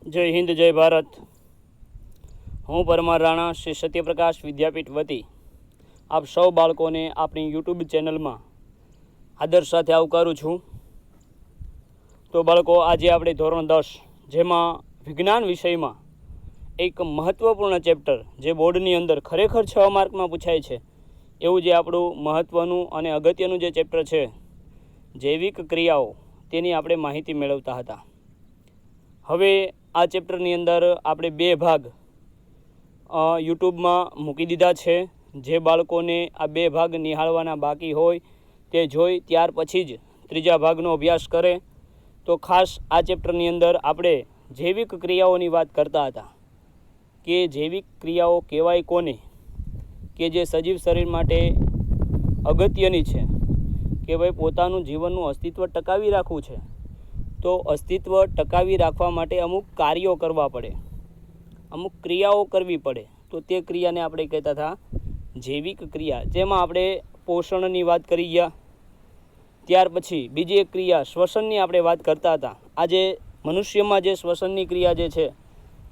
જય હિન્દ જય ભારત। હું પરમાર રાણા શ્રી સત્યપ્રકાશ વિદ્યાપીઠ વતી આપ સૌ બાળકોને આપણી યુટ્યુબ ચેનલમાં આદર સાથે આવકારું છું। તો બાળકો, આજે આપણે ધોરણ 10 જેમાં વિજ્ઞાન વિષયમાં એક મહત્ત્વપૂર્ણ ચેપ્ટર જે બોર્ડની અંદર ખરેખર 6 માર્કમાં પૂછાય છે એવું જે આપણું મહત્ત્વનું અને અગત્યનું જે ચેપ્ટર છે જૈવિક ક્રિયાઓ, તેની આપણે માહિતી મેળવતા હતા। હવે આ ચેપ્ટરની અંદર આપણે 2 ભાગ યુટ્યુબમાં મૂકી દીધા છે। જે બાળકોને આ 2 ભાગ નિહાળવાના બાકી હોય તે જોઈ ત્યાર પછી જ ત્રીજા ભાગનો અભ્યાસ કરે। તો ખાસ આ ચેપ્ટરની અંદર આપણે જૈવિક ક્રિયાઓની વાત કરતા હતા કે જૈવિક ક્રિયાઓ કહેવાય કોને, કે જે સજીવ શરીર માટે અગત્યની છે કે ભાઈ પોતાનું જીવનનું અસ્તિત્વ ટકાવી રાખવું છે તો અસ્તિત્વ ટકાવી રાખવા માટે અમુક કાર્યો કરવા પડે, અમુક ક્રિયાઓ કરવી પડે। તો તે ક્રિયાને આપણે કહેતા હતા જૈવિક ક્રિયા, જેમાં આપણે પોષણની વાત કરી ગયા। ત્યાર પછી બીજી એક ક્રિયા શ્વસનની આપણે વાત કરતા હતા। આજે મનુષ્યમાં જે શ્વસનની ક્રિયા જે છે,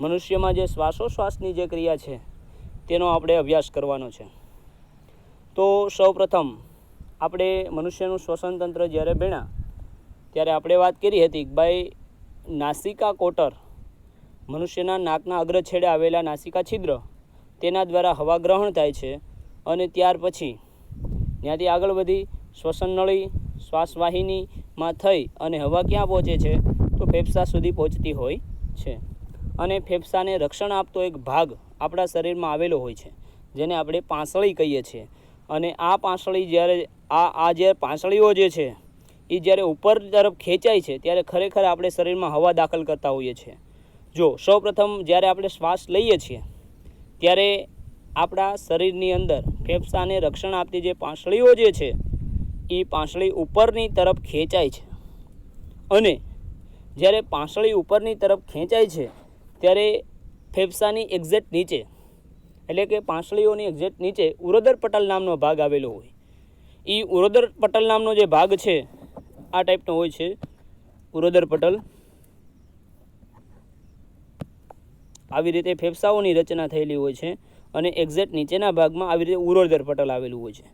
મનુષ્યમાં જે શ્વાસોશ્વાસની જે ક્રિયા છે તેનો આપણે અભ્યાસ કરવાનો છે। તો સૌપ્રથમ આપણે મનુષ્યનું શ્વસન તંત્ર જ્યારે ભણ્યા ત્યારે આપણે વાત કરી હતી કે ભાઈ નાસિકા કોટર, મનુષ્યના નાકના અગ્રછેડે આવેલા નાસિકા છિદ્ર, તેના દ્વારા હવા ગ્રહણ થાય છે અને ત્યાર પછી ત્યાંથી આગળ વધી શ્વસન નળી, શ્વાસવાહિનીમાં થઈ અને હવા ક્યાં પહોંચે છે તો ફેફસા સુધી પહોંચતી હોય છે। અને ફેફસાને રક્ષણ આપતો એક ભાગ આપણા શરીરમાં આવેલો હોય છે જેને આપણે પાંસળી કહીએ છીએ। અને આ પાંસળી જ્યારે જે પાંસળીઓ જે છે એ જ્યારે ઉપર તરફ ખેંચાય છે ત્યારે ખરેખર આપણે શરીરમાં હવા દાખલ કરતા હોઈએ છીએ। જો સૌપ્રથમ જ્યારે આપણે શ્વાસ લઈએ છીએ ત્યારે આપણા શરીરની અંદર ફેફસાને રક્ષણ આપતી જે પાંસળીઓ જે છે એ પાંસળી ઉપરની તરફ ખેંચાય છે અને જ્યારે પાંસળી ઉપરની તરફ ખેંચાય છે ત્યારે ફેફસાની એક્ઝેક્ટ નીચે, એટલે કે પાંસળીઓની એક્ઝેક્ટ નીચે ઉરોદર પટલ નામનો ભાગ આવેલો હોય। એ ઉરોદર પટલ નામનો જે ભાગ છે આ ટાઈપનો હોય છે, ઉરોદર પટલ। આવી રીતે ફેફસાઓની રચના થયેલી હોય છે અને એક્ઝેક્ટ નીચેના ભાગમાં આવી રીતે ઉરોદર પટલ આવેલું હોય છે।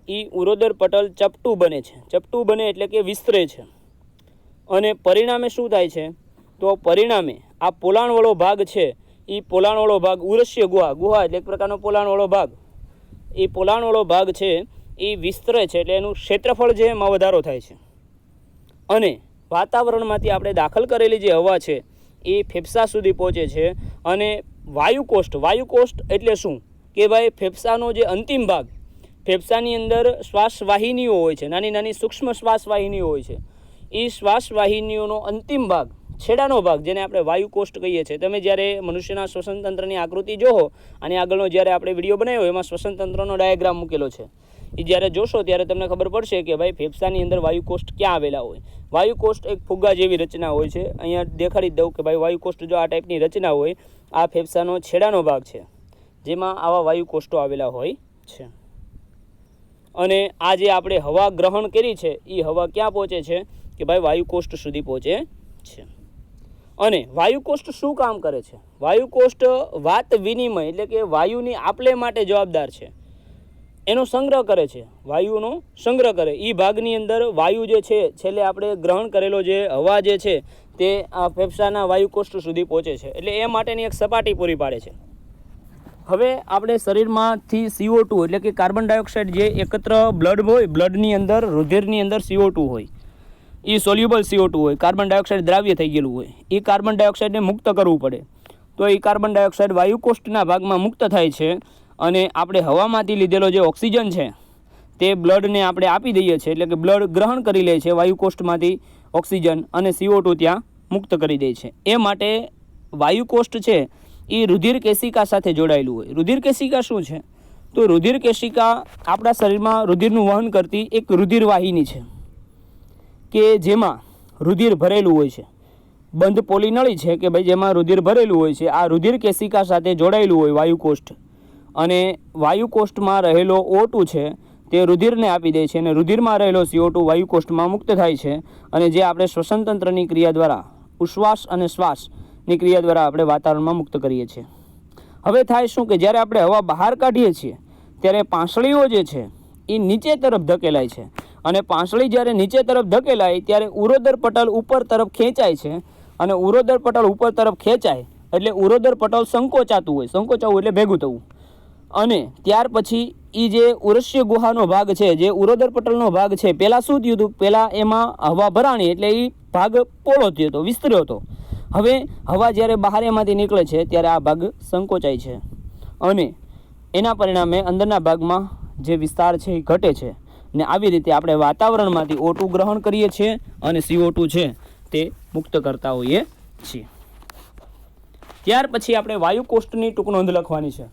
એ ઉરોદર પટલ ચપટું બને છે, ચપટું બને એટલે કે વિસ્તરે છે અને પરિણામે શું થાય છે તો પરિણામે આ પોલાણવાળો ભાગ છે એ પોલાણવાળો ભાગ ઉરસ્ય ગુહા એટલે એક પ્રકારનો પોલાણવાળો ભાગ, એ પોલાણવાળો ભાગ છે એ વિસ્તરે છે એટલે એનું ક્ષેત્રફળ છે એમાં વધારો થાય છે અને વાતાવરણમાંથી આપણે દાખલ કરેલી જે હવા છે એ ફેફસા સુધી પહોંચે છે। અને વાયુકોષ્ઠ એટલે શું કે ભાઈ ફેફસાનો જે અંતિમ ભાગ, ફેફસાની અંદર શ્વાસવાહિનીઓ હોય છે, નાની નાની સૂક્ષ્મ શ્વાસવાહિનીઓ હોય છે। એ શ્વાસવાહિનીઓનો અંતિમ ભાગ, છેડાનો ભાગ, જેને આપણે વાયુકોષ્ઠ કહીએ છીએ। તમે જ્યારે મનુષ્યના શ્વસન તંત્રની આકૃતિ જોવો અને આગળનો જ્યારે આપણે વિડીયો બનાવ્યો એમાં શ્વસન તંત્રનો ડાયાગ્રામ મૂકેલો છે, એ જ્યારે જોશો ત્યારે તમને ખબર પડશે કે ભાઈ ફેફસાની અંદર વાયુકોષ્ઠ ક્યાં આવેલા હોય। વાયુકોષ્ઠ એક ફુગ્ગા જેવી રચના હોય છે। અહીંયા દેખાડી જ દઉં કે ભાઈ વાયુકોષ્ઠ જો આ ટાઈપની રચના હોય, આ ફેફસાનો છેડાનો ભાગ છે જેમાં આવા વાયુકોષ્ઠો આવેલા હોય છે। અને આ જે આપણે હવા ગ્રહણ કરી છે એ હવા ક્યાં પહોંચે છે કે ભાઈ વાયુકોષ્ઠ સુધી પહોંચે છે। અને વાયુકોષ્ઠ શું કામ કરે છે? વાયુકોષ્ઠ વાત વિનિમય એટલે કે વાયુની આપલે માટે જવાબદાર છે, એનો સંગ્રહ કરે છે, વાયુનો સંગ્રહ કરે। એ ભાગની અંદર વાયુ જે છે છેલ્લે આપણે ગ્રહણ કરેલો જે હવા જે છે તે આ ફેફસાના વાયુકોષ્ઠ સુધી પહોંચે છે, એટલે એ માટેની એક સપાટી પૂરી પાડે છે। હવે આપણે શરીરમાંથી CO2 એટલે કે કાર્બન ડાયોક્સાઇડ જે એકત્ર બ્લડની અંદર, રુધિરની અંદર CO2 હોય, એ સોલ્યુબલ CO2 હોય, કાર્બન ડાયોક્સાઇડ દ્રાવ્ય થઈ ગયેલું હોય, એ કાર્બન ડાયોક્સાઇડને મુક્ત કરવું પડે। તો એ કાર્બન ડાયોક્સાઇડ વાયુકોષ્ઠના ભાગમાં મુક્ત થાય છે અને આપણે હવામાંથી લીધેલો જે ઓક્સિજન છે તે બ્લડને આપણે આપી દઈએ છીએ, એટલે કે બ્લડ ગ્રહણ કરી લે છે વાયુકોષ્ઠમાંથી ઓક્સિજન અને CO2 ત્યાં મુક્ત કરી દે છે। એ માટે વાયુકોષ્ઠ છે એ રુધિર કેશિકા સાથે જોડાયેલું હોય। રુધિર કેશિકા શું છે તો રુધિર કેશિકા આપણા શરીરમાં રુધિરનું વહન કરતી એક રુધિર વાહિની છે કે જેમાં રુધિર ભરેલું હોય છે। બંધ પોલી નળી છે કે ભાઈ જેમાં રુધિર ભરેલું હોય છે। આ રુધિર કેશિકા સાથે જોડાયેલું હોય વાયુકોષ્ઠ, અને વાયુકોષ્ઠમાં રહેલો O2 છે તે રુધિરને આપી દે છે અને રુધિરમાં રહેલો CO2 વાયુકોષ્ઠમાં મુક્ત થાય છે અને જે આપણે શ્વસન તંત્રની ક્રિયા દ્વારા ઉશ્વાસ અને શ્વાસ ની ક્રિયા દ્વારા આપણે વાતાવરણમાં મુક્ત કરીએ છીએ. હવે થાય શું કે જ્યારે આપણે હવા બહાર કાઢીએ છીએ ત્યારે પાંસળીઓ જે છે એ નીચે તરફ ધકેલાય છે, અને પાંસળી જ્યારે નીચે તરફ ધકેલાય ત્યારે ઉરોદર પટલ ઉપર તરફ ખેંચાય છે, અને ઉરોદર પટલ ઉપર તરફ ખેંચાય એટલે ઉરોદર પટલ સંકોચાતું હોય, સંકોચાવું એટલે ભેગું થવું, અને ત્યાર પછી એ જે ઉરસ્ય ગુહાનો ભાગ છે, જે ઉરોદર પટલનો ભાગ છે, પહેલાં શું થયું હતું, પહેલાં એમાં હવા ભરાણી એટલે એ ભાગ પોળો થયો હતો, વિસ્તર્યો હતો. હવે હવા જ્યારે બહાર એમાંથી નીકળે છે ત્યારે આ ભાગ સંકોચાય છે, અને એના પરિણામે અંદરના ભાગમાં જે વિસ્તાર છે એ ઘટે છે, ને આવી રીતે આપણે વાતાવરણમાંથી O2 ગ્રહણ કરીએ છીએ અને CO2 છે તે મુક્ત કરતા હોઈએ છીએ. ત્યાર પછી આપણે વાયુકોષ્ઠની ટૂંક નોંધ લખવાની છે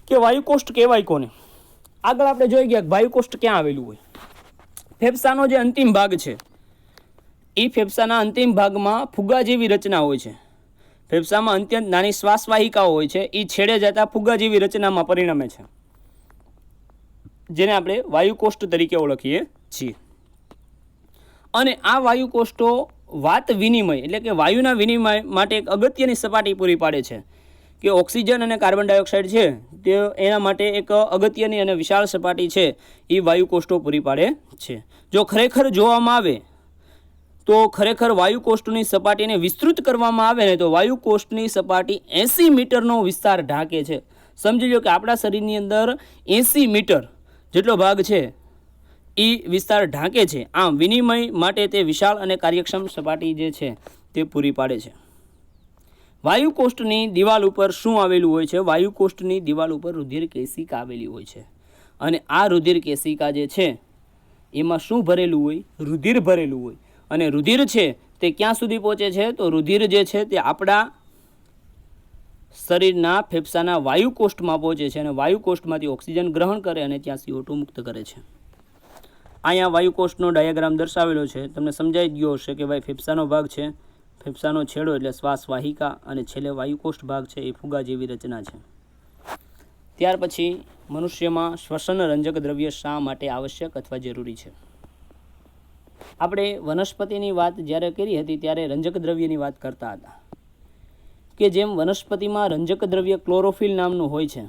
કે વાયુકોષ્ઠ કહેવાય કોને. આગળ આપણે જોઈ ગયા કે વાયુકોષ્ઠ ક્યાં આવેલું હોય. ફેફસાનો જે અંતિમ ભાગ છે એ ફેફસાના અંતિમ ભાગમાં ફુગ્ગા જેવી રચના હોય છે. ફેફસામાં અત્યંત નાની શ્વાસવાહિકાઓ હોય છે, એ છેડે જતા ફુગ્ગા જેવી રચનામાં પરિણમે છે, જેને આપણે વાયુકોષ્ઠ તરીકે ઓળખીએ છીએ. અને આ વાયુકોષ્ઠો વાત વિનિમય એટલે કે વાયુના વિનિમય માટે એક અગત્યની સપાટી પૂરી પાડે છે, કે ઓક્સિજન અને કાર્બન ડાયોક્સાઇડ છે તે એના માટે એક અગત્યની અને વિશાળ સપાટી છે એ વાયુકોષ્ઠો પૂરી પાડે છે. જો ખરેખર જોવામાં આવે તો ખરેખર વાયુકોષ્ઠની સપાટીને વિસ્તૃત કરવામાં આવે ને તો વાયુકોષ્ઠની સપાટી 80 મીટરનો વિસ્તાર ઢાંકે છે. સમજી લો કે આપણા શરીરની અંદર 80 મીટર જેટલો ભાગ છે એ વિસ્તાર ઢાંકે છે. આમ વિનિમય માટે તે વિશાળ અને કાર્યક્ષમ સપાટી જે છે તે પૂરી પાડે છે. વાયુકોષ્ઠની દિવાલ ઉપર શું આવેલું હોય છે? વાયુકોષ્ઠની દિવાલ ઉપર રુધિર કેશિકા આવેલી હોય છે, અને આ રુધિર કેશિકા જે છે એમાં શું ભરેલું હોય? રુધિર ભરેલું હોય. અને રુધિર છે તે ક્યાં સુધી પહોંચે છે? તો રુધિર જે છે તે આપણા શરીરના ફેફસાના વાયુકોષ્ઠમાં પહોંચે છે, અને વાયુકોષ્ઠમાંથી ઓક્સિજન ગ્રહણ કરે અને ત્યાં CO2 મુક્ત કરે છે. અહીંયા વાયુકોષ્ઠનો ડાયાગ્રામ દર્શાવેલો છે, તમને સમજાઈ ગયો હશે કે ભાઈ ફેફસાનો ભાગ છે, ફેફસાનો છેડો એટલે શ્વાસ વાહિકા, અને છેલ્લે વાયુકોષ્ઠ ભાગ છે એ ફુગા જેવી રચના છે. ત્યાર પછી મનુષ્યમાં શ્વસન રંજક દ્રવ્ય શા માટે આવશ્યક અથવા જરૂરી છે? આપણે વનસ્પતિની વાત જ્યારે કરી હતી ત્યારે રંજક દ્રવ્યની વાત કરતા હતા કે જેમ વનસ્પતિમાં રંજક દ્રવ્ય ક્લોરોફિલ નામનું હોય છે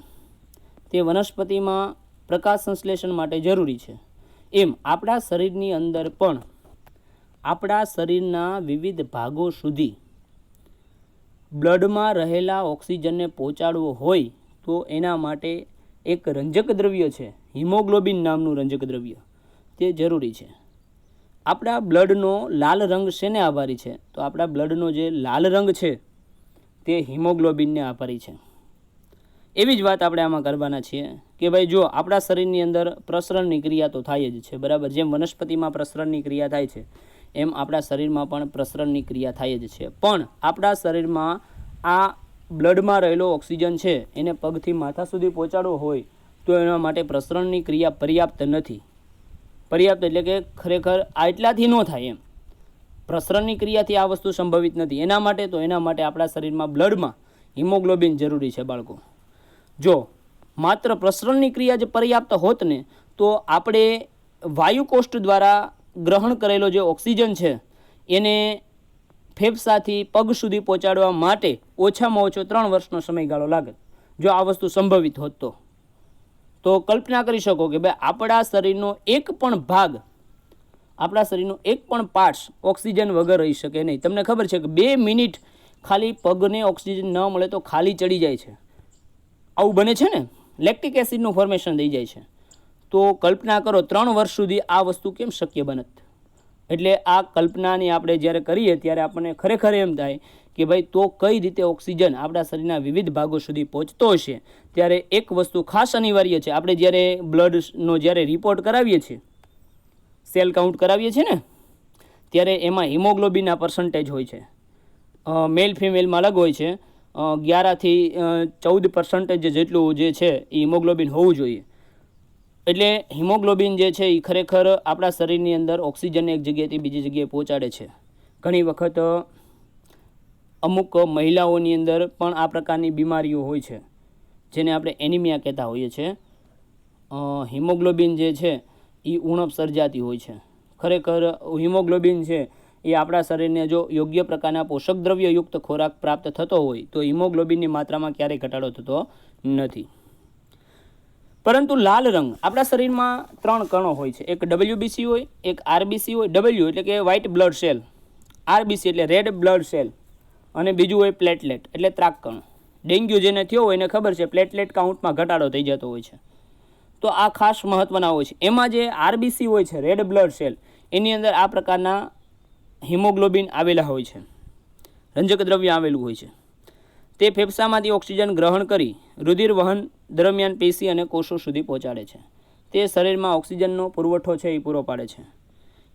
તે વનસ્પતિમાં પ્રકાશ સંશ્લેષણ માટે જરૂરી છે, એમ આપણા શરીરની અંદર પણ આપણા શરીરના વિવિધ ભાગો સુધી બ્લડમાં રહેલા ઓક્સિજનને પહોંચાડવો હોય તો એના માટે એક રંજક દ્રવ્ય છે, હિમોગ્લોબિન નામનું રંજક દ્રવ્ય, તે જરૂરી છે. આપણા બ્લડનો લાલ રંગ શેને આભારી છે? તો આપણા બ્લડનો જે લાલ રંગ છે તે હિમોગ્લોબિનને આભારી છે. એવી જ વાત આપણે આમાં કરવાના છીએ કે ભાઈ જો આપણા શરીરની અંદર પ્રસરણની ક્રિયા તો થાય જ છે, બરાબર. જેમ વનસ્પતિમાં પ્રસરણની ક્રિયા થાય છે એમ આપણા શરીરમાં પણ પ્રસરણની ક્રિયા થાય જ છે. પણ આપણા શરીરમાં આ બ્લડમાં રહેલો ઓક્સિજન છે એને પગથી માથા સુધી પહોંચાડવો હોય તો એના માટે પ્રસરણની ક્રિયા પર્યાપ્ત નથી. પર્યાપ્ત એટલે કે ખરેખર આટલાથી ન થાય એમ, પ્રસરણની ક્રિયાથી આ વસ્તુ સંભવિત નથી. એના માટે આપણા શરીરમાં બ્લડમાં હિમોગ્લોબિન જરૂરી છે બાળકો. જો માત્ર પ્રસરણની ક્રિયા જે પર્યાપ્ત હોત ને તો આપણે વાયુકોષ્ઠ દ્વારા ગ્રહણ કરેલો જે ઓક્સિજન છે એને ફેફસાથી પગ સુધી પહોંચાડવા માટે ઓછામાં ઓછો 3 વર્ષનો સમયગાળો લાગે જો આ વસ્તુ સંભવિત હોત તો કલ્પના કરી શકો કે ભાઈ આપણા શરીરનો એક પણ ભાગ, આપણા શરીરનો એક પણ પાર્ટ્સ ઓક્સિજન વગર રહી શકે નહીં. તમને ખબર છે કે 2 મિનિટ ખાલી પગને ઓક્સિજન ન મળે તો ખાલી ચડી જાય છે, આવું બને છે ને, લેક્ટિક એસિડનું ફોર્મેશન થઈ જાય છે. તો કલ્પના કરો 3 વર્ષ સુધી આ વસ્તુ કેમ શક્ય બનત? એટલે આ કલ્પનાની આપણે જ્યારે કરીએ ત્યારે આપણને ખરેખર એમ થાય કે ભાઈ તો કઈ રીતે ઓક્સિજન આપણા શરીરના વિવિધ ભાગો સુધી પહોંચતો હશે. ત્યારે એક વસ્તુ ખાસ અનિવાર્ય છે, આપણે જ્યારે બ્લડનો જ્યારે રિપોર્ટ કરાવીએ છીએ, સેલ કાઉન્ટ કરાવીએ છીએ ને, ત્યારે એમાં હિમોગ્લોબિનના પર્સન્ટેજ હોય છે, મેલ ફિમેલમાં અલગ હોય છે. 11 થી 14% જેટલું જે છે એ હિમોગ્લોબિન હોવું જોઈએ. એટલે હિમોગ્લોબિન જે છે એ ખરેખર આપણા શરીરની અંદર ઓક્સિજનને એક જગ્યાએથી બીજી જગ્યાએ પહોંચાડે છે. ઘણી વખત અમુક મહિલાઓની અંદર પણ આ પ્રકારની બીમારીઓ હોય છે જેને આપણે એનિમિયા કહેતા હોઈએ છીએ. હિમોગ્લોબિન જે છે એ ઉણપ સર્જાતી હોય છે. ખરેખર હિમોગ્લોબિન છે એ આપણા શરીરને જો યોગ્ય પ્રકારના પોષક દ્રવ્યયુક્ત ખોરાક પ્રાપ્ત થતો હોય તો હિમોગ્લોબિનની માત્રામાં ક્યારેય ઘટાડો થતો નથી. પરંતુ લાલ રંગ, આપણા શરીરમાં 3 કણો હોય છે. એક WBC હોય, એક RBC હોય, W એટલે કે વ્હાઇટ બ્લડ સેલ, RBC એટલે રેડ બ્લડ સેલ, અને બીજું હોય પ્લેટલેટ એટલે ત્રાક કણો. ડેન્ગ્યુ જેને થયો હોય એને ખબર છે પ્લેટલેટ કાઉન્ટમાં ઘટાડો થઈ જતો હોય છે. તો આ ખાસ મહત્વના હોય છે. એમાં જે RBC હોય છે રેડ બ્લડ સેલ, એની અંદર આ પ્રકારના હિમોગ્લોબિન આવેલા હોય છે, રંજક દ્રવ્ય આવેલું હોય છે. તે ફેફસામાંથી ઓક્સિજન ગ્રહણ કરી રુધિર વહન દરમિયાન પેશી અને કોષો સુધી પહોંચાડે છે. તે શરીરમાં ઓક્સિજનનો પુરવઠો છે એ પૂરો પાડે છે.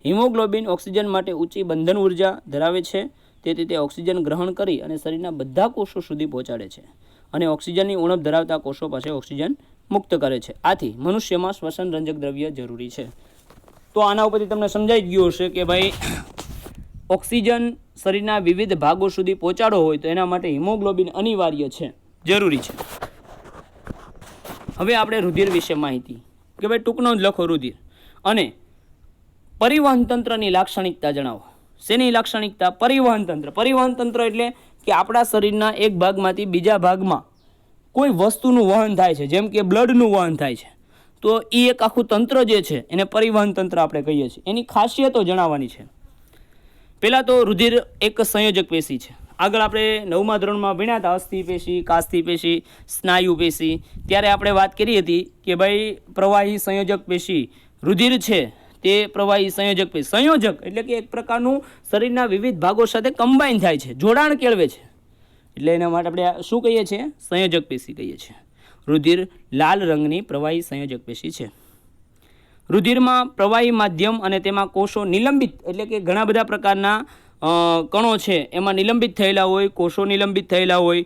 હિમોગ્લોબિન ઓક્સિજન માટે ઊંચી બંધન ઉર્જા ધરાવે છે, તેથી તે ઓક્સિજન ગ્રહણ કરી અને શરીરના બધા કોષો સુધી પહોંચાડે છે અને ઓક્સિજનની ઉણપ ધરાવતા કોષો પાસે ઓક્સિજન મુક્ત કરે છે. આથી મનુષ્યમાં શ્વસન રંજક દ્રવ્ય જરૂરી છે. તો આના ઉપરથી તમને સમજાઈ ગયું હશે કે ભાઈ ઓક્સિજન શરીરના વિવિધ ભાગો સુધી પહોંચાડવો હોય તો એના માટે હિમોગ્લોબિન અનિવાર્ય છે, જરૂરી છે. હવે આપણે રુધિર વિશે માહિતી કે ભાઈ ટૂંકનો જ લખો રુધિર. અને પરિવહન તંત્રની લાક્ષણિકતા જણાવો. શેની લાક્ષણિકતા? પરિવહન તંત્ર. પરિવહન તંત્ર એટલે કે આપણા શરીરના એક ભાગમાંથી બીજા ભાગમાં કોઈ વસ્તુનું વહન થાય છે, જેમ કે બ્લડનું વહન થાય છે, તો એ એક આખું તંત્ર જે છે એને પરિવહન તંત્ર આપણે કહીએ છીએ. એની ખાસિયતો જણાવવાની છે. પહેલાં તો રુધિર એક સંયોજક પેશી છે. આગળ આપણે 9મા ધોરણમાં ભણ્યા હતા અસ્થિ પેશી, કાસ્થિ પેશી, સ્નાયુ પેશી. ત્યારે આપણે વાત કરી હતી કે ભાઈ પ્રવાહી સંયોજક પેશી રુધિર છે તે પ્રવાહી સંયોજક પેશી. સંયોજક એટલે કે એક પ્રકારનું શરીરના વિવિધ ભાગો સાથે કમ્બાઈન થાય છે, જોડાણ કેળવે છે, એટલે એના માટે આપણે શું કહીએ છીએ? સંયોજક પેશી કહીએ છીએ. રુધિર લાલ રંગની પ્રવાહી સંયોજક પેશી છે. રુધિરમાં પ્રવાહી માધ્યમ અને તેમાં કોષો નિલંબિત એટલે કે ઘણા બધા પ્રકારના કણો છે એમાં નિલંબિત થયેલા હોય, કોષો નિલંબિત થયેલા હોય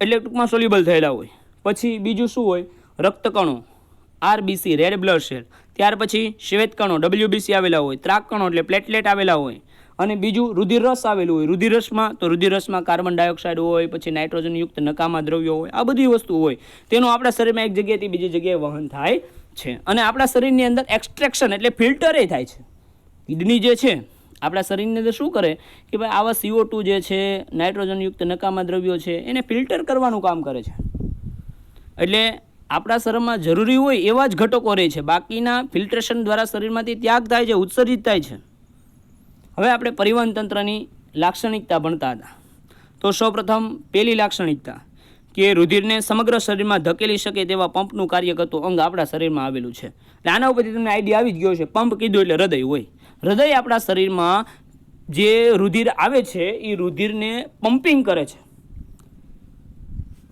એટલે ટૂંકમાં સોલ્યુબલ થયેલા હોય. પછી બીજું શું હોય? રક્તકણો RBC રેડ બ્લડ સેલ, ત્યાર પછી શ્વેત કણો WBC આવેલા હોય, ત્રાક કણો એટલે પ્લેટલેટ આવેલા હોય, અને બીજું રુધિર રસ આવેલું હોય. રુધિર રસમાં કાર્બન ડાયોક્સાઇડ હોય, પછી નાઇટ્રોજનયુક્ત નકામા દ્રવ્યો હોય, આ બધી વસ્તુ હોય. તેનું આપણા શરીરમાં એક જગ્યાએથી બીજી જગ્યાએ વહન થાય છે. અને આપણા શરીરની અંદર એક્સટ્રેક્શન એટલે ફિલ્ટરે થાય છે. કિડની જે છે આપણા શરીરની અંદર શું કરે કે ભાઈ આવા CO2 જે છે, નાઇટ્રોજનયુક્ત નકામા દ્રવ્યો છે, એને ફિલ્ટર કરવાનું કામ કરે છે. એટલે આપણા શરીરમાં જરૂરી હોય એવા જ ઘટકો રહે છે, બાકીના ફિલ્ટ્રેશન દ્વારા શરીરમાંથી ત્યાગ થાય છે, ઉત્સર્જિત થાય છે. હવે આપણે પરિવહન તંત્રની લાક્ષણિકતા ભણતા હતા. તો સૌપ્રથમ પહેલી લાક્ષણિકતા કે રુધિરને સમગ્ર શરીરમાં ધકેલી શકે તેવા પંપનું કાર્ય કરતું અંગ આપણા શરીરમાં આવેલું છે. એટલે આના ઉપરથી તમને આઈડિયા આવી જ ગયો છે. પંપ કીધું એટલે હૃદય હોય. હૃદય આપણા શરીરમાં જે રુધિર આવે છે એ રુધિરને પમ્પિંગ કરે છે,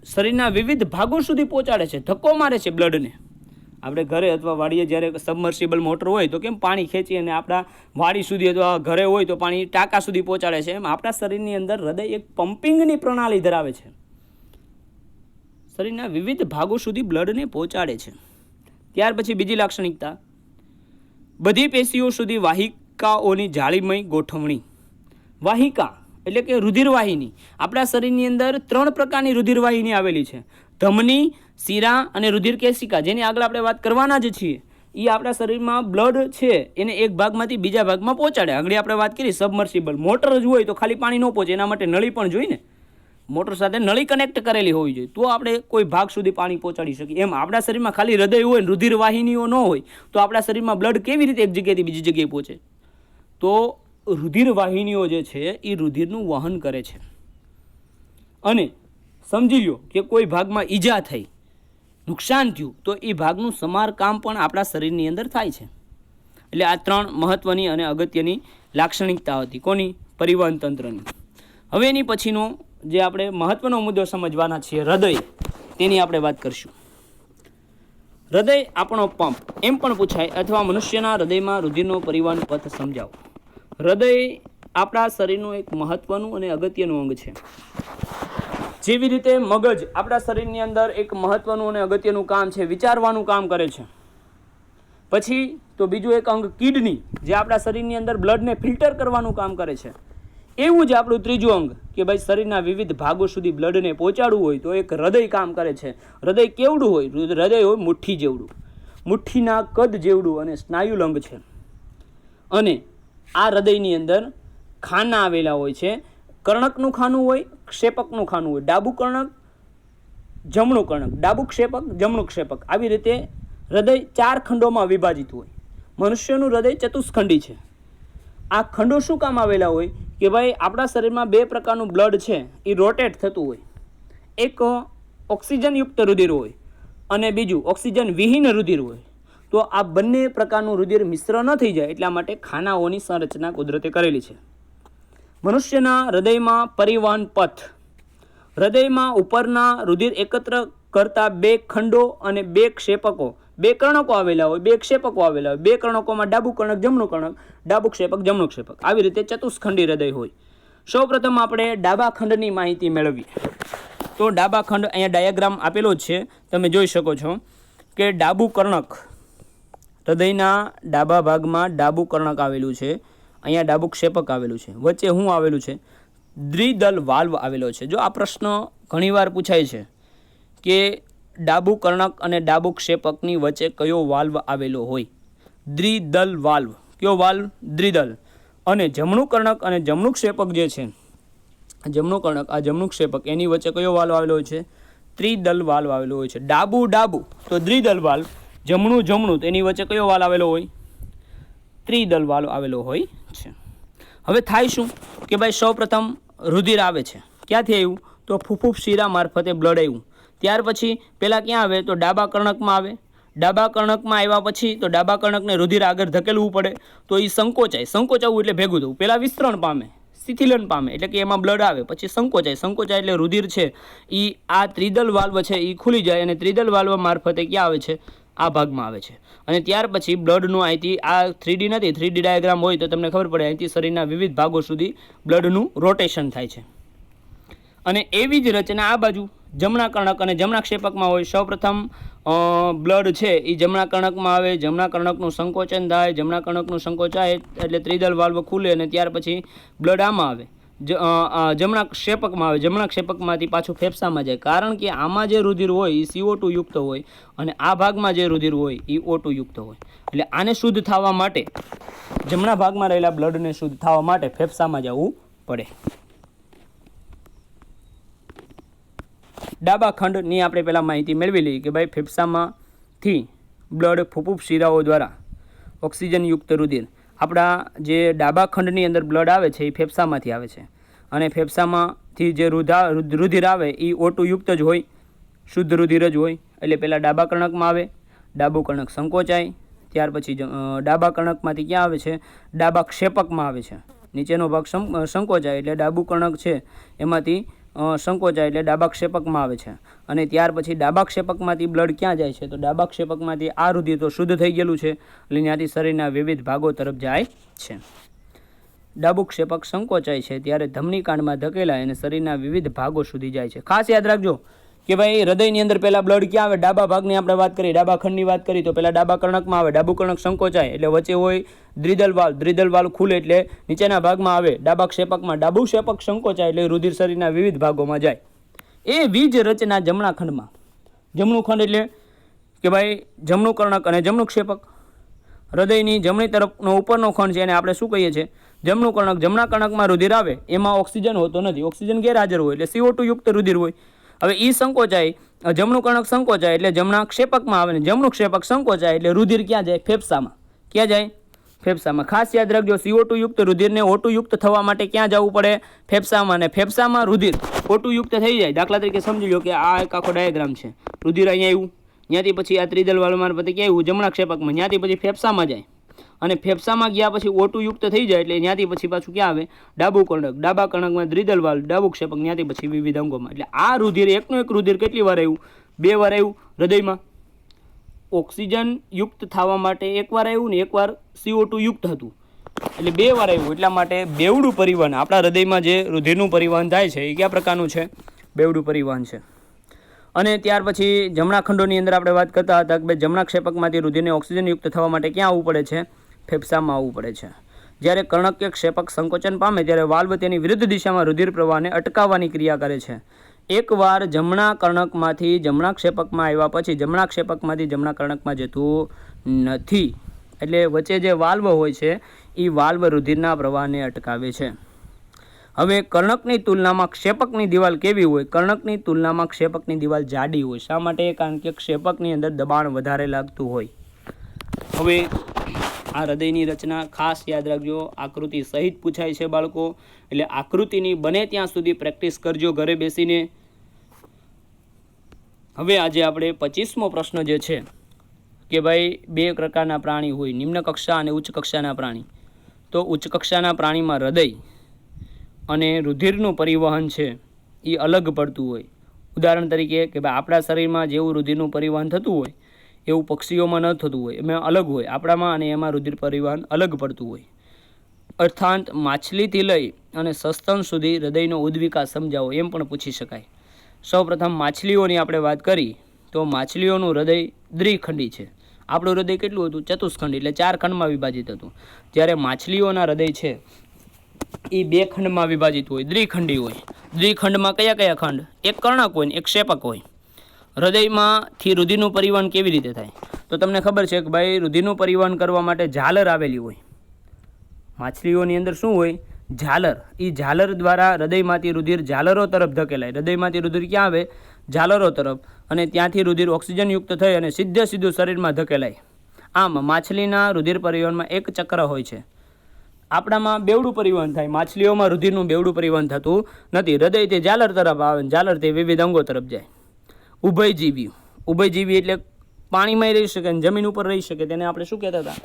શરીરના વિવિધ ભાગો સુધી પહોંચાડે છે, ધક્કો મારે છે બ્લડને. આપણે ઘરે અથવા વાડીએ જ્યારે સબમર્સિબલ મોટર હોય તો કેમ પાણી ખેંચી અને આપણા વાડી સુધી અથવા ઘરે હોય તો પાણી ટાંકા સુધી પહોંચાડે છે, એમ આપણા શરીરની અંદર હૃદય એક પમ્પિંગની પ્રણાલી ધરાવે છે, શરીરના વિવિધ ભાગો સુધી બ્લડને પહોંચાડે છે. ત્યાર પછી બીજી લાક્ષણિકતા, બધી પેશીઓ સુધી વાહિકાઓની જાળીમય ગોઠવણી. વાહિકા એટલે કે રુધિરવાહિની. આપણા શરીરની અંદર 3 પ્રકારની રુધિરવાહિની આવેલી છે: ધમની, શિરા અને રુધિર કેશિકા, જેની આગળ આપણે વાત કરવાના જ છીએ. એ આપણા શરીરમાં બ્લડ છે એને એક ભાગમાંથી બીજા ભાગમાં પહોંચાડે. આગળ આપણે વાત કરી સબમર્સિબલ મોટર જ હોય તો ખાલી પાણી ન પહોંચે, એના માટે નળી પણ જોઈએ ને. મોટર સાથે નળી કનેક્ટ કરેલી હોવી જોઈએ તો આપણે કોઈ ભાગ સુધી પાણી પહોંચાડી શકીએ. એમ આપણા શરીરમાં ખાલી હૃદય હોય ને રુધિર વાહિનીઓ ન હોય તો આપણા શરીરમાં બ્લડ કેવી રીતે એક જગ્યાએથી બીજી જગ્યાએ પહોંચે? તો રુધિર વાહિનીઓ જે છે એ રુધિરનું વહન કરે છે. અને સમજી લો કે કોઈ ભાગમાં ઈજા થઈ, નુકસાન થયું, તો એ ભાગનું સમારકામ પણ આપણા શરીરની અંદર થાય છે. એટલે આ 3 મહત્વની અને અગત્યની લાક્ષણિકતા હતી. કોની? પરિવહન તંત્રની. હવે એની પછીનો જે આપણે મહત્વનો મુદ્દો સમજવાના છીએ હૃદય, તેની આપણે વાત કરીશું. હૃદય આપણો પંપ એમ પણ પૂછાય, અથવા મનુષ્યના હૃદયમાં રુધિરનો પરિવહન પથ સમજાવો. હૃદય આપણા શરીરનું એક મહત્વનું અને અગત્યનું અંગ છે. જેવી રીતે મગજ આપણા શરીરની અંદર એક મહત્વનું અને અગત્યનું કામ છે, વિચારવાનું કામ કરે છે. પછી તો બીજું એક અંગ કિડની, જે આપણા શરીરની અંદર બ્લડને ફિલ્ટર કરવાનું કામ કરે છે. એવું જ આપણું ત્રીજું અંગ કે ભાઈ શરીરના વિવિધ ભાગો સુધી બ્લડને પહોંચાડવું હોય તો એક હૃદય કામ કરે છે. હૃદય કેવડું હોય? હૃદય હોય મુઠ્ઠી જેવડું, મુઠ્ઠીના કદ જેવડું, અને સ્નાયુલંગ છે. અને આ હૃદયની અંદર ખાના આવેલા હોય છે. કર્ણકનું ખાનું હોય, ક્ષેપકનું ખાનું હોય. ડાબું કર્ણક, જમણું કર્ણક, ડાબું ક્ષેપક, જમણું ક્ષેપક. આવી રીતે હૃદય 4 ખંડોમાં વિભાજિત હોય. મનુષ્યનું હૃદય ચતુષ્ખંડી છે. આ ખંડો શું કામ આવેલા હોય કે ભાઈ આપણા શરીરમાં 2 પ્રકારનું બ્લડ છે એ રોટેટ થતું હોય. એક ઓક્સિજનયુક્ત રુધિર હોય અને બીજું ઓક્સિજન વિહીન રુધિર હોય. તો આ બંને પ્રકારનું રુધિર મિશ્ર ન થઈ જાય એટલા માટે ખાનાઓની સંરચના કુદરતે કરેલી છે. મનુષ્યના હૃદયમાં પરિવહન પથ. હૃદયમાં ઉપરના રુધિર એકત્ર કરતા 2 ખંડો અને 2 ક્ષેપકો, 2 કર્ણકો આવેલા હોય, 2 ક્ષેપકો આવેલા હોય. 2 કર્ણકોમાં ડાબું કર્ણક, જમણું કર્ણક, ડાબું ક્ષેપક, જમણું ક્ષેપક. આવી રીતે ચતુષ્ખંડી હૃદય હોય. સૌપ્રથમ આપણે ડાબા ખંડની માહિતી મેળવીએ. તો ડાબા ખંડ અહીંયા ડાયાગ્રામ આપેલો જ છે, તમે જોઈ શકો છો કે ડાબું કર્ણક, હૃદયના ડાબા ભાગમાં ડાબું કર્ણક આવેલું છે. અહીંયા ડાબું ક્ષેપક આવેલું છે. વચ્ચે શું આવેલું છે? દ્વિદલ વાલ્વ આવેલો છે. જો આ પ્રશ્ન ઘણીવાર પૂછાય છે કે ડાબું કર્ણક અને ડાબું ક્ષેપકની વચ્ચે કયો વાલ્વ આવેલો હોય? દ્વિદલ વાલ્વ. કયો વાલ્વ? દ્વિદલ. અને જમણું કર્ણક અને જમણું ક્ષેપક જે છે, જમણું કર્ણક આ જમણું ક્ષેપક, એની વચ્ચે કયો વાલ્વ આવેલો હોય છે? ત્રિદલ વાલ્વ આવેલો હોય છે. ડાબું ડાબું તો દ્વિદલ વાલ્વ, જમણું જમણું તો એની વચ્ચે કયો વાલ્વ આવેલો હોય? ત્રિદલ વાલ્વ આવેલો હોય છે. હવે થાય શું કે ભાઈ સૌપ્રથમ રુધિર આવે છે. ક્યાંથી આવ્યું? તો ફૂફૂફ શિરા મારફતે બ્લડ આવ્યું. ત્યાર પછી પહેલાં ક્યાં આવે? તો ડાબા કર્ણકમાં આવે. ડાબા કર્ણકમાં આવ્યા પછી તો ડાબા કર્ણકને રુધિર આગળ ધકેલવું પડે, તો એ સંકોચાય. સંકોચાવવું એટલે ભેગું થવું. પહેલાં વિસ્તરણ પામે, શિથિલન પામે, એટલે કે એમાં બ્લડ આવે. પછી સંકોચાય. સંકોચાય એટલે રુધિર છે એ આ ત્રિદલ વાલ્વ છે એ ખુલી જાય અને ત્રિદલ વાલ્વ મારફતે ક્યાં આવે છે? આ ભાગમાં આવે છે. અને ત્યાર પછી બ્લડનું અહીંથી, આ 3D નથી, 3D ડાયાગ્રામ હોય તો તમને ખબર પડે, અહીંથી શરીરના વિવિધ ભાગો સુધી બ્લડનું રોટેશન થાય છે. અને એવી જ રચના આ બાજુ જમણા કર્ણક અને જમણા ક્ષેપકમાં હોય. સૌપ્રથમ બ્લડ છે એ જમણા કર્ણકમાં આવે, જમણા કર્ણકનું સંકોચન થાય, જમણા કર્ણકનું સંકોચાય એટલે ત્રિદલ વાલ્વ ખુલે અને ત્યાર પછી બ્લડ આમાં આવે, જમણા ક્ષેપકમાં આવે. જમણા ક્ષેપકમાંથી પાછું ફેફસામાં જાય. કારણ કે આમાં જે રુધિર હોય એ CO2 યુક્ત હોય અને આ ભાગમાં જે રુધિર હોય એ O2 યુક્ત હોય. એટલે આને શુદ્ધ થવા માટે, જમણા ભાગમાં રહેલા બ્લડને શુદ્ધ થવા માટે ફેફસામાં જવું પડે. ડાબા ખંડની આપણે પહેલાં માહિતી મેળવી લઈએ કે ભાઈ ફેફસામાંથી બ્લડ ફૂફૂફ શિરાઓ દ્વારા ઓક્સિજનયુક્ત રુધિર, આપણા જે ડાબા ખંડની અંદર બ્લડ આવે છે એ ફેફસામાંથી આવે છે. અને ફેફસામાંથી જે રુધિર આવે એ O2 યુક્ત જ હોય, શુદ્ધ રુધિર જ હોય. એટલે પહેલાં ડાબા કર્ણકમાં આવે, ડાબું કર્ણક સંકોચાય, ત્યાર પછી ડાબા કર્ણકમાંથી ક્યાં આવે છે? ડાબા ક્ષેપકમાં આવે છે. નીચેનો ભાગ સંકોચાય એટલે ડાબું કર્ણક છે એમાંથી સંકોચાય એટલે ડાબા ક્ષેપકમાં આવે છે. અને ત્યાર પછી ડાબા ક્ષેપકમાંથી બ્લડ ક્યાં જાય છે? તો ડાબા ક્ષેપકમાંથી આ રુધિર તો શુદ્ધ થઈ ગયેલું છે એટલે ત્યાંથી શરીરના વિવિધ ભાગો તરફ જાય છે. ડાબું ક્ષેપક સંકોચાય છે ત્યારે ધમનીકાંડમાં ધકેલાય અને શરીરના વિવિધ ભાગો સુધી જાય છે. ખાસ યાદ રાખજો કે ભાઈ હૃદયની અંદર પહેલાં બ્લડ ક્યાં આવે? ડાબા ભાગની આપણે વાત કરી, ડાબા ખંડની વાત કરી તો પહેલાં ડાબા કર્ણકમાં આવે. ડાબું કર્ણક સંકોચાય એટલે વચ્ચે હોય દ્વિદલ વાલ્વ, દ્વિદલ વાલ્વ ખુલે એટલે નીચેના ભાગમાં આવે ડાબા ક્ષેપકમાં. ડાબું ક્ષેપક સંકોચાય એટલે રુધિર શરીરના વિવિધ ભાગોમાં જાય. એવી જ રચના જમણા ખંડમાં. જમણું ખંડ એટલે કે ભાઈ જમણું કર્ણક અને જમણું ક્ષેપક. હૃદયની જમણી તરફનો ઉપરનો ખંડ છે એને આપણે શું કહીએ છીએ? જમણું કર્ણક. જમણા કર્ણકમાં રુધિર આવે એમાં ઓક્સિજન હોતો નથી, ઓક્સિજન ગેરહાજર હોય એટલે CO2 યુક્ત રુધિર હોય. હવે એ સંકોચાય, જમણું કર્ણક સંકોચાય એટલે જમણા ક્ષેપકમાં આવે ને જમણું ક્ષેપક સંકોચાય એટલે રુધિર ક્યાં જાય? ફેફસામાં. ક્યાં જાય? ફેફસામાં. ખાસ યાદ રાખજો CO2 યુક્ત રુધિરને O2 યુક્ત થવા માટે ક્યાં જવું પડે? ફેફસામાં. અને ફેફસામાં રુધિર O2 યુક્ત થઈ જાય. દાખલા તરીકે સમજી લો કે આ એક આખો ડાયાગ્રામ છે. રુધિર અહીંયા આવ્યું, ત્યાંથી પછી આ ત્રિદલ વાલ્વ મારફતે ક્યાં આવ્યું? જમણા ક્ષેપકમાં. ત્યાંથી પછી ફેફસામાં જાય અને ફેફસામાં ગયા પછી O2 યુક્ત થઈ જાય એટલે ત્યાંથી પછી પાછું ક્યાં આવે? ડાબું કર્ણક. ડાબા કર્ણકમાં દ્વિદલ વાલ્વ, ડાબું ક્ષેપક, ત્યાંથી પછી વિવિધ અંગોમાં. એટલે આ રુધિર એકનું એક રુધિર કેટલી વાર આવ્યું? 2 વાર આવ્યું હૃદયમાં. ઓક્સિજન યુક્ત થવા માટે 1 વાર આવ્યું ને 1 વાર CO2 યુક્ત હતું એટલે 2 વાર આવ્યું. એટલા માટે બેવડું પરિવહન, આપણા હૃદયમાં જે રુધિરનું પરિવહન થાય છે એ કયા પ્રકારનું છે? બેવડું પરિવહન છે. અને ત્યાર પછી જમણા ખંડોની અંદર આપણે વાત કરતા હતા કે ભાઈ જમણા ક્ષેપકમાંથી રુધિરને ઓક્સિજન યુક્ત થવા માટે ક્યાં આવવું પડે છે? ફેફસામાં આવવું પડે છે. જ્યારે કર્ણક કે ક્ષેપક સંકોચન પામે ત્યારે વાલ્વ તેની વિરુદ્ધ દિશામાં રુધિર પ્રવાહને અટકાવવાની ક્રિયા કરે છે. એકવાર જમણા કર્ણકમાંથી જમણા ક્ષેપકમાં આવ્યા પછી જમણા ક્ષેપકમાંથી જમણા કર્ણકમાં જતું નથી. એટલે વચ્ચે જે વાલ્વ હોય છે એ વાલ્વ રુધિરના પ્રવાહને અટકાવે છે. હવે કર્ણકની તુલનામાં ક્ષેપકની દિવાલ કેવી હોય? કર્ણકની તુલનામાં ક્ષેપકની દિવાલ જાડી હોય. શા માટે? કારણ કે ક્ષેપકની અંદર દબાણ વધારે લાગતું હોય. હવે આ હૃદયની રચના ખાસ યાદ રાખજો, આકૃતિ સહિત પૂછાય છે બાળકો, એટલે આકૃતિની બને ત્યાં સુધી પ્રેક્ટિસ કરજો ઘરે બેસીને. હવે આજે આપણે 25મો પ્રશ્ન જે છે કે ભાઈ 2 પ્રકારના પ્રાણી હોય, નિમ્ન કક્ષા અને ઉચ્ચ કક્ષાના પ્રાણી. તો ઉચ્ચ કક્ષાના પ્રાણીમાં હૃદય અને રુધિરનું પરિવહન છે એ અલગ પડતું હોય. ઉદાહરણ તરીકે કે ભાઈ આપણા શરીરમાં જેવું રુધિરનું પરિવહન થતું હોય એવું પક્ષીઓમાં ન થતું હોય, એમાં અલગ હોય. આપણામાં અને એમાં રુધિર પરિવહન અલગ પડતું હોય. અર્થાત માછલીથી લઈ અને સસ્તન સુધી હૃદયનો ઉદ્વિકાસ સમજાવો એમ પણ પૂછી શકાય. સૌપ્રથમ માછલીઓની આપણે વાત કરી તો માછલીઓનું હૃદય દ્વિખંડી છે. આપણું હૃદય કેટલું હતું? ચતુષ્ખંડી, એટલે 4 ખંડમાં વિભાજિત હતું. જ્યારે માછલીઓના હૃદય છે એ 2 ખંડમાં વિભાજિત હોય, દ્વિખંડી હોય. દ્વિખંડમાં કયા કયા ખંડ? એક કર્ણક હોય ને એક ક્ષેપક હોય. હૃદયમાંથી રુધિરનું પરિવહન કેવી રીતે થાય? તો તમને ખબર છે કે ભાઈ રુધિરનું પરિવહન કરવા માટે ઝાલર આવેલી હોય. માછલીઓની અંદર શું હોય? ઝાલર. એ ઝાલર દ્વારા હૃદયમાંથી રુધિર ઝાલરો તરફ ધકેલાય. હૃદયમાંથી રુધિર ક્યાં આવે? ઝાલરો તરફ. અને ત્યાંથી રુધિર ઓક્સિજનયુક્ત થઈ અને સીધું શરીરમાં ધકેલાય. આમ માછલીના રુધિર પરિવહનમાં એક ચક્ર હોય છે. આપણામાં બેવડું પરિવહન થાય, માછલીઓમાં રુધિરનું બેવડું પરિવહન થતું નથી. હૃદયથી ઝાલર તરફ આવે, ઝાલરથી વિવિધ અંગો તરફ જાય. ઉભયજીવી. ઉભયજીવી એટલે પાણીમાં રહી શકે અને જમીન ઉપર રહી શકે, તેને આપણે શું કહેતા હતા?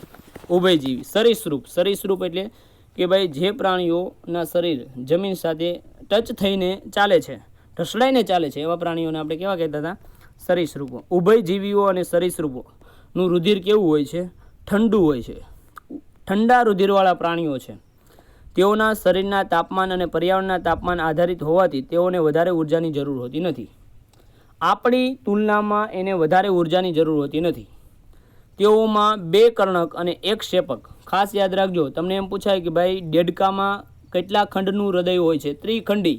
ઉભયજીવી. સરીસૃપ. સરીસૃપ એટલે કે ભાઈ જે પ્રાણીઓના શરીર જમીન સાથે ટચ થઈને ચાલે છે, ઢસડાઈને ચાલે છે, એવા પ્રાણીઓને આપણે કેવા કહેતા હતા? સરીસૃપો. ઉભયજીવીઓ અને સરીસૃપોનું રુધિર કેવું હોય છે? ઠંડુ હોય છે. ઠંડા રુધિરવાળા પ્રાણીઓ છે. તેઓના શરીરના તાપમાન અને પર્યાવરણના તાપમાન આધારિત હોવાથી તેઓને વધારે ઉર્જાની જરૂર હોતી નથી. આપણી તુલનામાં એને વધારે ઉર્જાની જરૂર હોતી નથી. તેઓમાં 2 કર્ણક અને 1 ક્ષેપક. ખાસ યાદ રાખજો, તમને એમ પૂછાય કે ભાઈ દેડકામાં કેટલા ખંડનું હૃદય હોય છે? ત્રિખંડી.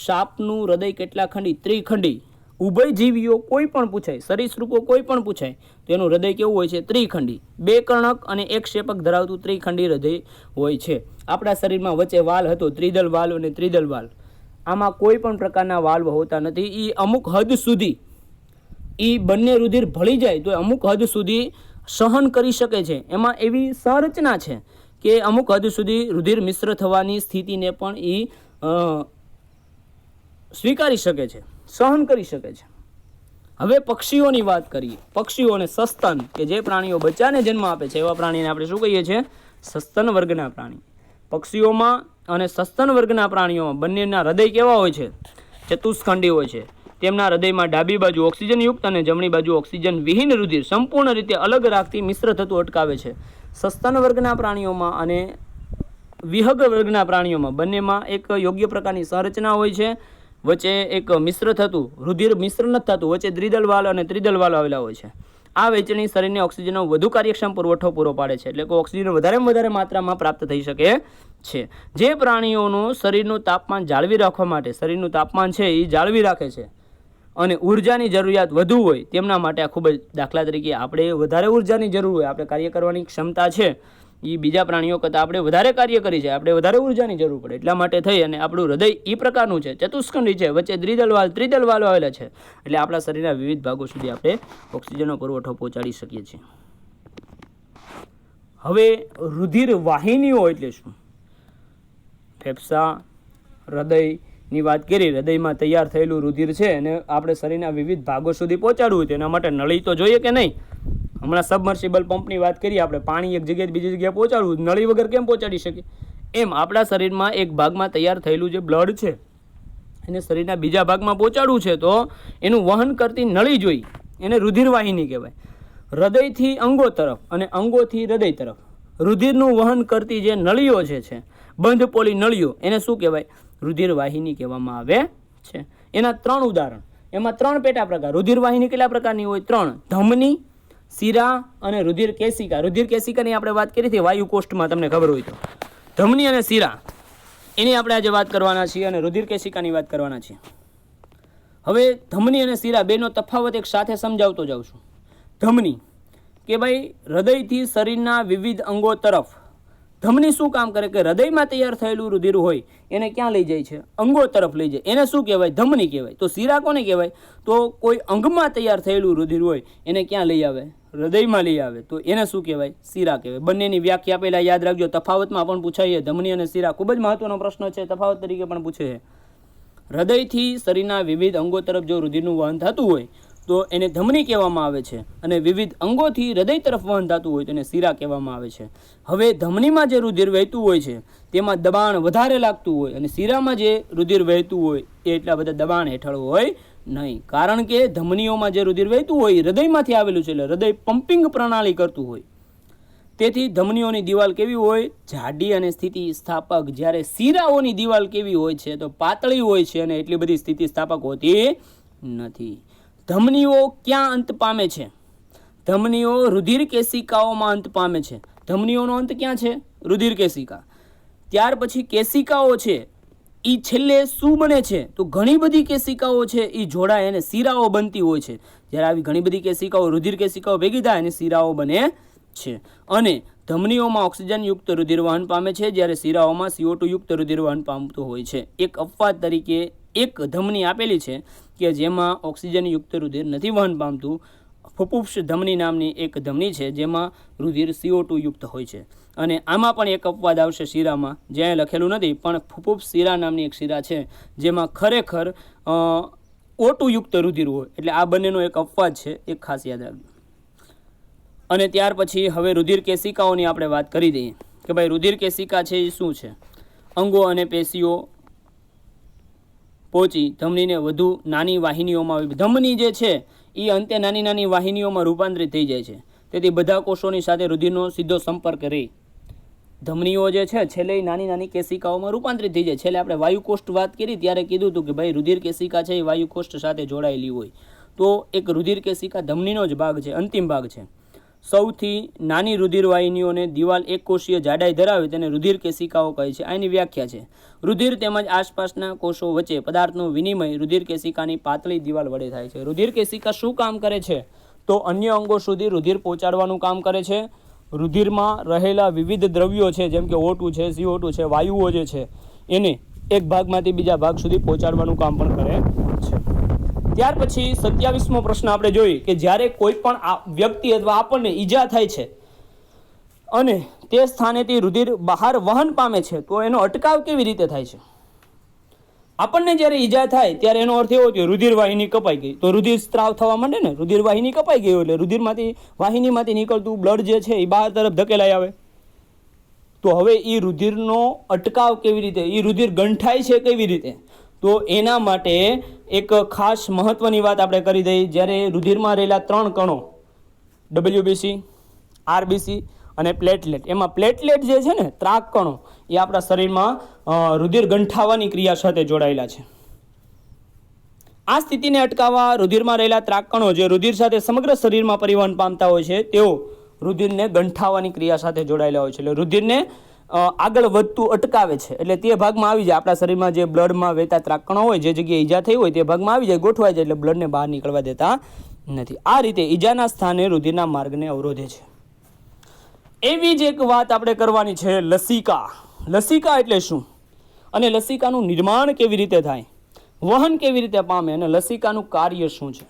સાપનું હૃદય કેટલા ખંડી? ત્રિખંડી. ઉભયજીવીઓ કોઈ પણ પૂછાય, સરીસૃપો કોઈ પણ પૂછાય તો એનું હૃદય કેવું હોય છે? ત્રિખંડી. 2 કર્ણક અને 1 ક્ષેપક ધરાવતું ત્રિખંડી હૃદય હોય છે. આપણા શરીરમાં વચ્ચે વાલ હતો, ત્રિદલ વાલ્વ અને ત્રિદલ વાલ્વ. આમાં કોઈ પણ પ્રકારના વાલ્વ હોતા નથી. એ અમુક હદ સુધી એ બંને રુધિર ભળી જાય તો અમુક હદ સુધી સહન કરી શકે છે. એમાં એવી સંરચના છે કે અમુક હદ સુધી રુધિર મિશ્ર થવાની સ્થિતિને પણ એ સ્વીકારી શકે છે, સહન કરી શકે છે. હવે પક્ષીઓની વાત કરીએ. પક્ષીઓ અને સસ્તન, કે જે પ્રાણીઓ બચ્ચાને જન્મ આપે છે એવા પ્રાણીને આપણે શું કહીએ છીએ? સસ્તન વર્ગના પ્રાણી. પક્ષીઓમાં અને સસ્તન વર્ગના પ્રાણીઓમાં બંનેના હૃદય કેવા હોય છે? ચતુષ્ખંડી હોય છે. તેમના હૃદયમાં ડાબી બાજુ ઓક્સિજનયુક્ત અને જમણી બાજુ ઓક્સિજન વિહીન રુધિર સંપૂર્ણ રીતે અલગ રાખતી મિશ્ર થતું અટકાવે છે. સસ્તન વર્ગના પ્રાણીઓમાં અને વિહગ વર્ગના પ્રાણીઓમાં બંનેમાં એક યોગ્ય પ્રકારની સંરચના હોય છે. વચ્ચે એક મિશ્ર થતું રુધિર મિશ્ર નથી થતું, વચ્ચે દ્વિદલ વાલ્વ અને ત્રિદલ વાલ્વ આવેલા હોય છે. આ વહેંચણી શરીરને ઓક્સિજનનો વધુ કાર્યક્ષમ પુરવઠો પૂરો પાડે છે, એટલે કે ઓક્સિજન વધારેમાં વધારે માત્રામાં પ્રાપ્ત થઈ શકે છે. જે પ્રાણીઓનું શરીરનું તાપમાન જાળવી રાખવા માટે શરીરનું તાપમાન છે એ જાળવી રાખે છે અને ઉર્જાની જરૂરિયાત વધુ હોય તેમના માટે આ ખૂબ જ, દાખલા તરીકે આપણે વધારે ઉર્જાની જરૂર હોય, આપણે કાર્ય કરવાની ક્ષમતા છે એ બીજા પ્રાણીઓ કરતાં આપણે વધારે કાર્ય કરી છે, આપણે વધારે ઉર્જાની જરૂર પડે, એટલા માટે થઈ અને આપણું હૃદય એ પ્રકારનું છે, ચતુષ્ખંડી છે, વચ્ચે દ્વિદલ વાલ્વ ત્રિદલ વાલ્વ આવેલા છે, એટલે આપણા શરીરના વિવિધ ભાગો સુધી આપણે ઓક્સિજનનો પુરવઠો પહોંચાડી શકીએ છીએ. હવે રુધિર વાહિનીઓ એટલે શું? ફેફસા, હૃદયની વાત કરી. હૃદયમાં તૈયાર થયેલું રુધિર છે અને આપણે શરીરના વિવિધ ભાગો સુધી પહોંચાડવું તેના માટે નળી તો જોઈએ કે નહીં? હમણાં સબમર્સિબલ પંપની વાત કરીએ, આપણે પાણી એક જગ્યાએ બીજી જગ્યાએ પહોંચાડવું, નળી વગર કેમ પહોંચાડી શકીએ? એમ આપણા શરીરમાં એક ભાગમાં તૈયાર થયેલું જે બ્લડ છે એને શરીરના બીજા ભાગમાં પહોંચાડવું છે તો એનું વહન કરતી નળી જોઈ, એને રુધિરવાહિની કહેવાય. હૃદયથી અંગો તરફ અને અંગોથી હૃદય તરફ રુધિરનું વહન કરતી જે નળીઓ છે બંધ પોલી નળીઓ, એને શું કહેવાય? રુધિરવાહિની કહેવામાં આવે છે. એના 3 ઉદાહરણ, એમાં 3 પેટા પ્રકાર. રુધિરવાહિની કેટલા પ્રકારની હોય? 3. ધમની, શિરા અને રુધિર કેશિકા. રુધિર કેશિકાની આપણે વાત કરી હતી વાયુકોષ્ઠમાં, તમને ખબર હોય તો. ધમની અને શિરા એની આપણે આજે વાત કરવાના છીએ અને રુધિર કેશિકાની વાત કરવાના છીએ. હવે ધમની અને શિરા બેનો તફાવત એક સાથે સમજાવતો જાઉં છું. ધમની કે ભાઈ હૃદયથી શરીરના વિવિધ અંગો તરફ ધમની શું કામ કરે કે હૃદયમાં તૈયાર થયેલું રુધિર હોય એને ક્યાં લઈ જાય છે? અંગો તરફ લઈ જાય. એને શું કહેવાય? ધમની કહેવાય. તો શિરા કોને કહેવાય? તો કોઈ અંગમાં તૈયાર થયેલું રુધિર હોય એને ક્યાં લઈ આવે? હૃદયમાં લઈ આવે. તો એને શું કહેવાય? શિરા કહેવાય. બંનેની વ્યાખ્યા પહેલાં યાદ રાખજો. તફાવતમાં પણ પૂછાય. ધમની અને શિરા ખૂબ જ મહત્વનો પ્રશ્ન છે, તફાવત તરીકે પણ પૂછે છે. હૃદયથી શરીરના વિવિધ અંગો તરફ જો રુધિરનું વહન થતું હોય તો એને ધમની કહેવામાં આવે છે, અને વિવિધ અંગોથી હૃદય તરફ વહન થતું હોય તો એને શિરા કહેવામાં આવે છે. હવે ધમનીમાં જે રુધિર વહેતું હોય છે તેમાં દબાણ વધારે લાગતું હોય, અને શિરામાં જે રુધિર વહેતું હોય એ એટલા બધા દબાણ હેઠળ હોય નહીં, કારણ કે ધમનીઓમાં જે રુધિર વહેતું હોય એ હૃદયમાંથી આવેલું છે, એટલે હૃદય પમ્પિંગ પ્રણાલી કરતું હોય. તેથી ધમનીઓની દિવાલ કેવી હોય? જાડી અને સ્થિતિ સ્થાપક. જ્યારે શિરાઓની દિવાલ કેવી હોય છે? તો પાતળી હોય છે અને એટલી બધી સ્થિતિ સ્થાપક હોતી નથી. ધમનીઓ ક્યાં અંત પામે છે? ધમનીઓ રુધિર કેશિકાઓમાં અંત પામે છે. ધમનીઓનો અંત ક્યાં છે? રુધિર કેશિકા. ત્યાર પછી કેશિકાઓ છે એ છેલ્લે શું બને છે? તો ઘણી બધી કેશિકાઓ છે એ જોડાય અને શિરાઓ બનતી હોય છે. જ્યારે આવી ઘણી બધી કેશિકાઓ, રુધિર કેશિકાઓ ભેગી થાય અને શિરાઓ બને છે. અને ધમનીઓમાં ઓક્સિજન યુક્ત રુધિર વહન પામે છે, જ્યારે શિરાઓમાં CO2 યુક્ત રુધિર વહન પામતું હોય છે. એક અપવાદ તરીકે એક ધમની આપેલી છે કે જેમાં ઓક્સિજન યુક્ત રુધિર નથી વહન પામતું. ફુફુક્ષ ધમની નામની એક ધમની છે જેમાં રુધિર CO2 યુક્ત હોય છે. અને આમાં પણ એક અપવાદ આવશે શિરામાં, જ્યાં લખેલું નથી, પણ ફુફુક્ષ શિરા નામની એક શિરા છે જેમાં ખરેખર O2 યુક્ત રુધિર હોય. એટલે આ બંનેનો એક અપવાદ છે, એક ખાસ યાદ રાખજો. અને ત્યાર પછી હવે રુધિર કેશિકાઓની આપણે વાત કરી દઈએ કે ભાઈ રુધિર કેશિકા છે એ શું છે? અંગો અને પેશીઓ પહોંચી ધમનીને વધુ નાની વાહિનીઓમાં, ધમની જે છે એ અંતે નાની નાની વાહિનીઓમાં રૂપાંતરિત થઈ જાય છે. તેથી બધા કોષોની સાથે રુધિરનો સીધો સંપર્ક રહે. ધમનીઓ જે છે છેલ્લે નાની નાની કેશિકાઓમાં રૂપાંતરિત થઈ જાય. છેલ્લે આપણે વાયુકોષ્ઠ વાત કરી ત્યારે કીધું હતું કે ભાઈ રુધિર કેશિકા છે એ વાયુકોષ્ઠ સાથે જોડાયેલી હોય. તો એક રુધિર કેશિકા ધમનીનો જ ભાગ છે, અંતિમ ભાગ છે. સૌથી નાની રુધિર વાહિનીઓને દિવાલ એક કોષીય જાડાઈ ધરાવે તેને રુધિર કેશિકાઓ કહે છે. આની વ્યાખ્યા છે: રુધિર તેમજ આસપાસના કોષો વચ્ચે પદાર્થનું વિનિમય રુધિર કેશિકાની પાતળી દિવાલ વડે થાય છે. રુધિર કેશિકા શું કામ કરે છે? તો અન્ય અંગો સુધી રુધિર પહોંચાડવાનું કામ કરે છે. રુધિરમાં રહેલા વિવિધ દ્રવ્યો છે જેમ કે O2 છે, CO2 છે, વાયુઓ જે છે એને એક ભાગમાંથી બીજા ભાગ સુધી પહોંચાડવાનું કામ પણ કરે છે. ત્યાર પછી 27મો પ્રશ્ન આપણે જોઈએ કે જ્યારે કોઈ પણ વ્યક્તિ અથવા આપણને ઈજા થાય છે અને તે સ્થાનેથી રુધિર બહાર વહન પામે છે તો એનો અટકાવ કેવી રીતે થાય છે? આપણને જ્યારે ઈજા થાય ત્યારે એનો અર્થ એવો કે રુધિર વાહિની કપાઈ ગઈ, તો રુધિર સ્ત્રાવ થવા માંડે ને. રુધિર વાહિની કપાઈ ગઈ એટલે રુધિરમાંથી વાહિનીમાંથી નીકળતું બ્લડ જે છે એ બહાર તરફ ધકેલાઈ આવે. તો હવે એ રુધિરનો અટકાવ કેવી રીતે? એ રુધિર ગંઠાય છે કેવી રીતે? તો એના માટે એક ખાસ મહત્વની વાત આપણે કરી દઈએ. જ્યારે રુધિરમાં રહેલા 3 કણો WBC, RBC અને પ્લેટલેટ, એમાં પ્લેટલેટ જે છે ને ત્રાક કણો એ આપણા શરીરમાં રુધિર ગંઠાવાની ક્રિયા સાથે જોડાયેલા છે. આ સ્થિતિને અટકાવવા રુધિરમાં રહેલા ત્રાક કણો જે રુધિર સાથે સમગ્ર શરીરમાં પરિવહન પામતા હોય છે તેઓ રુધિરને ગંઠાવાની ક્રિયા સાથે જોડાયેલા હોય છે. એટલે રુધિરને આગળ વધતું અટકાવે છે. એટલે તે ભાગમાં આવી જાય, આપણા શરીરમાં જે બ્લડમાં વહેતા ત્રાક કણો હોય, જે જગ્યાએ ઈજા થઈ હોય તે ભાગમાં આવી જાય, ગોઠવાઈ જાય, એટલે બ્લડને બહાર નીકળવા દેતા નથી. આ રીતે ઈજાના સ્થાને રુધિરના માર્ગને અવરોધે છે. એવી જ એક વાત આપણે કરવાની છે, લસિકા. લસિકા એટલે શું અને લસિકાનું નિર્માણ કેવી રીતે થાય, વહન કેવી રીતે પામે અને લસિકાનું કાર્ય શું છે?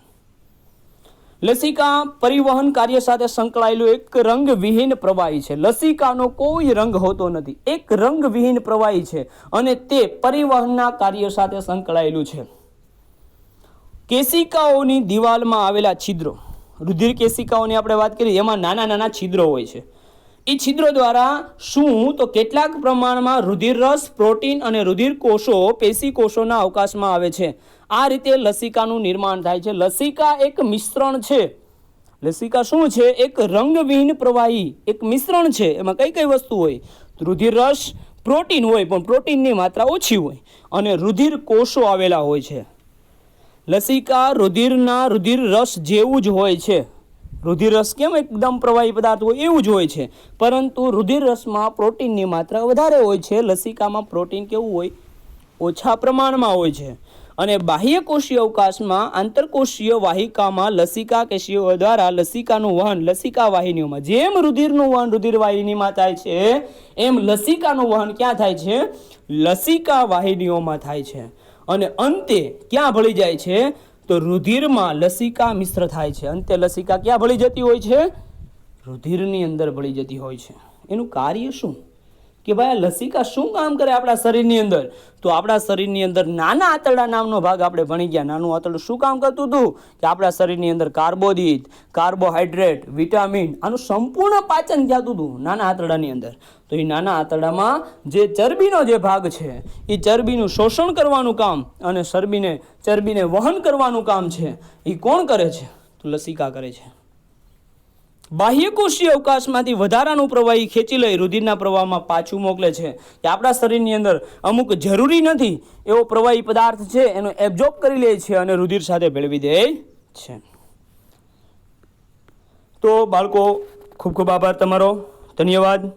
લસિકા પરિવહન કાર્ય સાથે સંકળાયેલું એક રંગવિહીન પ્રવાહી છે. લસિકાનો કોઈ રંગ હોતો નથી, એક રંગવિહીન પ્રવાહી છે અને તે પરિવહનના કાર્ય સાથે સંકળાયેલું છે. કેશિકાઓની દિવાલમાં આવેલા છિદ્રો, રુધિર કેશિકાઓની આપણે વાત કરીએ, એમાં નાના નાના છિદ્રો હોય છે. એ છિદ્રો દ્વારા શું તો કેટલાક પ્રમાણમાં રુધિર રસ, પ્રોટીન અને રુધિર કોષો પેશી કોષોના અવકાશમાં આવે છે. આ રીતે લસિકાનું નિર્માણ થાય છે. લસિકા એક મિશ્રણ છે. લસિકા શું છે? એક રંગવિહીન પ્રવાહી, એક મિશ્રણ છે. એમાં કઈ કઈ વસ્તુ હોય? રુધિર રસ, પ્રોટીન હોય પણ પ્રોટીનની માત્રા ઓછી હોય, અને રુધિર કોષો આવેલા હોય છે. લસિકા રુધિરના રુધિર રસ જેવું જ હોય છે. રુધિર રસ કેમ એકદમ પ્રવાહી પદાર્થ હોય એવું જ હોય છે, પરંતુ રુધિર રસમાં પ્રોટીનની માત્રા વધારે હોય છે. લસિકામાં પ્રોટીન કેવું હોય? ઓછા પ્રમાણમાં હોય છે. અને બાહ્યકોષીય અવકાશમાં આંતરકોષીય વાહિકામાં લસિકા કેશીઓ દ્વારા લસિકાનું વહન લસિકા વાહિનીઓમાં, જેમ રુધિરનું વહન રુધિર વાહિનીમાં થાય છે એમ લસિકાનું વહન ક્યાં થાય છે? લસિકા વાહિનીઓમાં થાય છે. અને અંતે ક્યાં ભળી જાય છે? તો રુધિરમાં લસિકા મિશ્ર થાય છે. અંતે લસિકા ક્યાં ભળી જતી હોય છે? રુધિરની અંદર ભળી જતી હોય છે. એનું કાર્ય શું કે ભાઈ આ લસિકા શું કામ કરે આપણા શરીરની અંદર? તો આપણા શરીરની અંદર નાના આંતરડા નામનો ભાગ આપણે ભણી ગયા. નાનું આંતરડું શું કામ કરતું હતું? કે આપણા શરીરની અંદર કાર્બોદિત, કાર્બોહાઈડ્રેટ, વિટામિન આનું સંપૂર્ણ પાચન થતું હતું નાના આંતરડાની અંદર. તો એ નાના આંતરડામાં જે ચરબીનો જે ભાગ છે એ ચરબીનું શોષણ કરવાનું કામ અને ચરબીને વહન કરવાનું કામ છે એ કોણ કરે છે? તો લસિકા કરે છે. બાહ્યકોષીય અવકાશમાંથી વધારાનું પ્રવાહી ખેંચી લઈ રુધિરના પ્રવાહમાં પાછું મોકલે છે. કે આપણા શરીરની અંદર અમુક જરૂરી નથી એવો પ્રવાહી પદાર્થ છે એનો એબ્ઝોર્બ કરી લે છે અને રુધિર સાથે ભેળવી દે છે. તો બાળકો ખૂબ ખૂબ આભાર તમારો. ધન્યવાદ.